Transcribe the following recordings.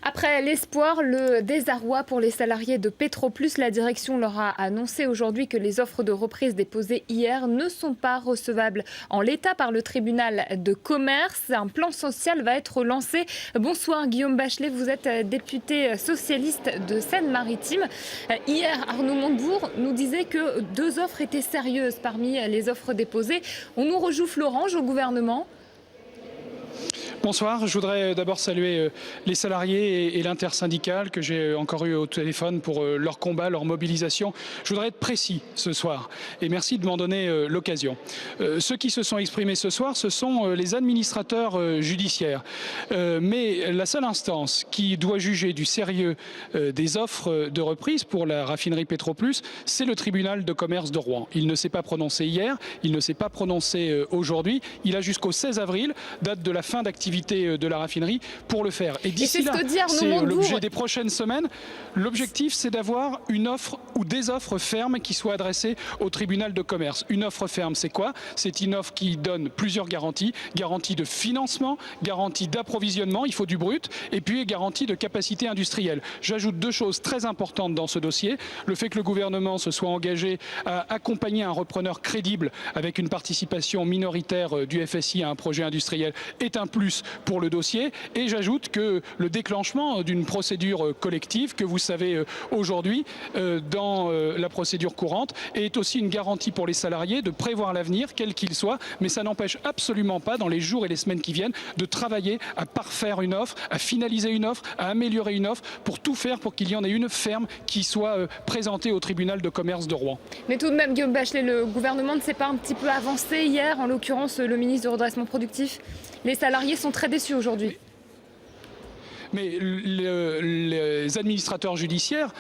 Après l'espoir, le désarroi pour les salariés de Petroplus, la direction leur a annoncé aujourd'hui que les offres de reprise déposées hier ne sont pas recevables en l'état par le tribunal de commerce. Un plan social va être lancé. Bonsoir Guillaume Bachelet, vous êtes député socialiste de Seine-Maritime. Hier, Arnaud Montebourg nous disait que 2 offres étaient sérieuses parmi les offres déposées. On nous rejoue l'orange au gouvernement. Bonsoir, je voudrais d'abord saluer les salariés et l'intersyndicale que j'ai encore eu au téléphone pour leur combat, leur mobilisation. Je voudrais être précis ce soir et merci de m'en donner l'occasion. Ceux qui se sont exprimés ce soir, ce sont les administrateurs judiciaires. Mais la seule instance qui doit juger du sérieux des offres de reprise pour la raffinerie Petroplus, c'est le tribunal de commerce de Rouen. Il ne s'est pas prononcé hier, il ne s'est pas prononcé aujourd'hui. Il a jusqu'au 16 avril, date de la fin d'activité de la raffinerie, pour le faire. Et d'ici là, c'est l'objet des prochaines semaines. L'objectif, c'est d'avoir une offre ou des offres fermes qui soient adressées au tribunal de commerce. Une offre ferme, c'est quoi? C'est une offre qui donne plusieurs garanties. Garantie de financement, garantie d'approvisionnement, il faut du brut, et puis garantie de capacité industrielle. J'ajoute 2 choses très importantes dans ce dossier. Le fait que le gouvernement se soit engagé à accompagner un repreneur crédible avec une participation minoritaire du FSI à un projet industriel est un plus pour le dossier. Et j'ajoute que le déclenchement d'une procédure collective que vous savez aujourd'hui dans la procédure courante est aussi une garantie pour les salariés de prévoir l'avenir, quel qu'il soit, mais ça n'empêche absolument pas dans les jours et les semaines qui viennent de travailler à parfaire une offre, à finaliser une offre, à améliorer une offre, pour tout faire pour qu'il y en ait une ferme qui soit présentée au tribunal de commerce de Rouen. Mais tout de même, Guillaume Bachelet, le gouvernement ne s'est pas un petit peu avancé hier, en l'occurrence le ministre du redressement productif? Les salariés sont très déçus aujourd'hui. Mais les administrateurs judiciaires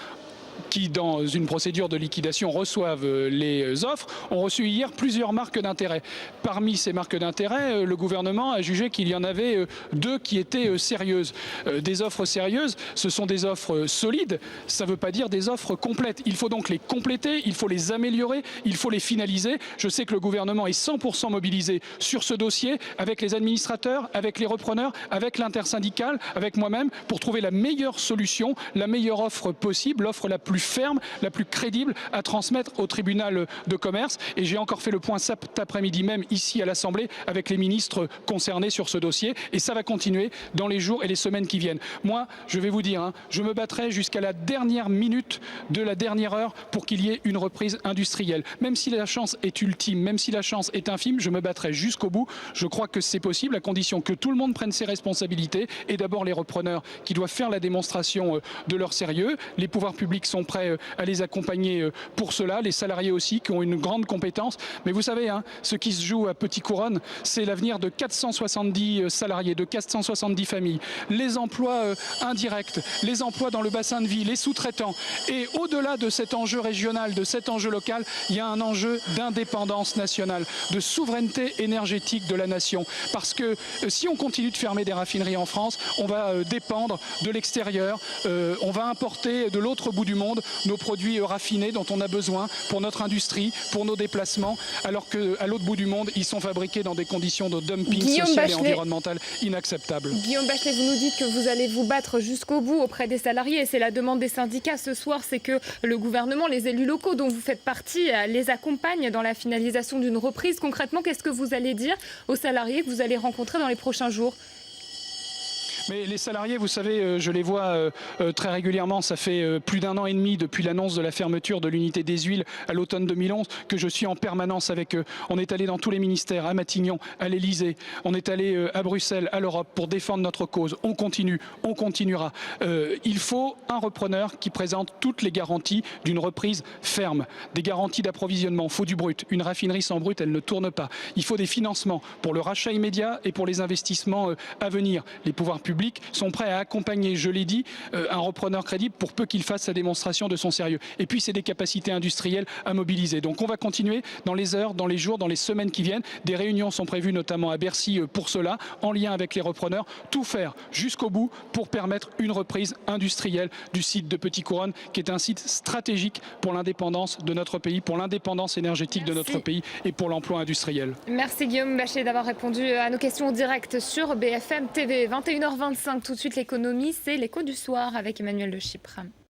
qui, dans une procédure de liquidation, reçoivent les offres, ont reçu hier plusieurs marques d'intérêt. Parmi ces marques d'intérêt, le gouvernement a jugé qu'il y en avait 2 qui étaient sérieuses. Des offres sérieuses, ce sont des offres solides, ça ne veut pas dire des offres complètes. Il faut donc les compléter, il faut les améliorer, il faut les finaliser. Je sais que le gouvernement est 100% mobilisé sur ce dossier, avec les administrateurs, avec les repreneurs, avec l'intersyndicale, avec moi-même, pour trouver la meilleure solution, la meilleure offre possible, l'offre la plus ferme, la plus crédible à transmettre au tribunal de commerce. Et j'ai encore fait le point cet après-midi même ici à l'Assemblée avec les ministres concernés sur ce dossier. Et ça va continuer dans les jours et les semaines qui viennent. Moi, je vais vous dire, je me battrai jusqu'à la dernière minute de la dernière heure pour qu'il y ait une reprise industrielle. Même si la chance est ultime, même si la chance est infime, je me battrai jusqu'au bout. Je crois que c'est possible à condition que tout le monde prenne ses responsabilités, et d'abord les repreneurs qui doivent faire la démonstration de leur sérieux. Les pouvoirs publics sont prêts à les accompagner pour cela, les salariés aussi qui ont une grande compétence. Mais vous savez, ce qui se joue à Petit Couronne, c'est l'avenir de 470 salariés, de 470 familles, les emplois indirects, les emplois dans le bassin de vie, les sous-traitants. Et au-delà de cet enjeu régional, de cet enjeu local, il y a un enjeu d'indépendance nationale, de souveraineté énergétique de la nation. Parce que si on continue de fermer des raffineries en France, on va dépendre de l'extérieur, on va importer de l'autre bout du monde nos produits raffinés dont on a besoin pour notre industrie, pour nos déplacements, alors qu'à l'autre bout du monde, ils sont fabriqués dans des conditions de dumping social et environnemental inacceptables. Guillaume Bachelet, vous nous dites que vous allez vous battre jusqu'au bout auprès des salariés, et c'est la demande des syndicats ce soir, c'est que le gouvernement, les élus locaux dont vous faites partie, les accompagnent dans la finalisation d'une reprise. Concrètement, qu'est-ce que vous allez dire aux salariés que vous allez rencontrer dans les prochains jours ? Mais les salariés, vous savez, je les vois très régulièrement. Ça fait plus d'1 an et demi depuis l'annonce de la fermeture de l'unité des huiles à l'automne 2011 que je suis en permanence avec eux. On est allé dans tous les ministères, à Matignon, à l'Elysée. On est allé à Bruxelles, à l'Europe pour défendre notre cause. On continue, on continuera. Il faut un repreneur qui présente toutes les garanties d'une reprise ferme. Des garanties d'approvisionnement. Il faut du brut. Une raffinerie sans brut, elle ne tourne pas. Il faut des financements pour le rachat immédiat et pour les investissements à venir. Les pouvoirs publics sont prêts à accompagner, je l'ai dit, un repreneur crédible pour peu qu'il fasse sa démonstration de son sérieux. Et puis c'est des capacités industrielles à mobiliser. Donc on va continuer dans les heures, dans les jours, dans les semaines qui viennent. Des réunions sont prévues notamment à Bercy pour cela, en lien avec les repreneurs. Tout faire jusqu'au bout pour permettre une reprise industrielle du site de Petit Couronne, qui est un site stratégique pour l'indépendance de notre pays, pour l'indépendance énergétique de notre pays et pour l'emploi industriel. Merci Guillaume Bachelet d'avoir répondu à nos questions directes sur BFM TV. 21h20. 8h25, tout de suite l'économie, c'est l'écho du soir avec Emmanuel de Chypre.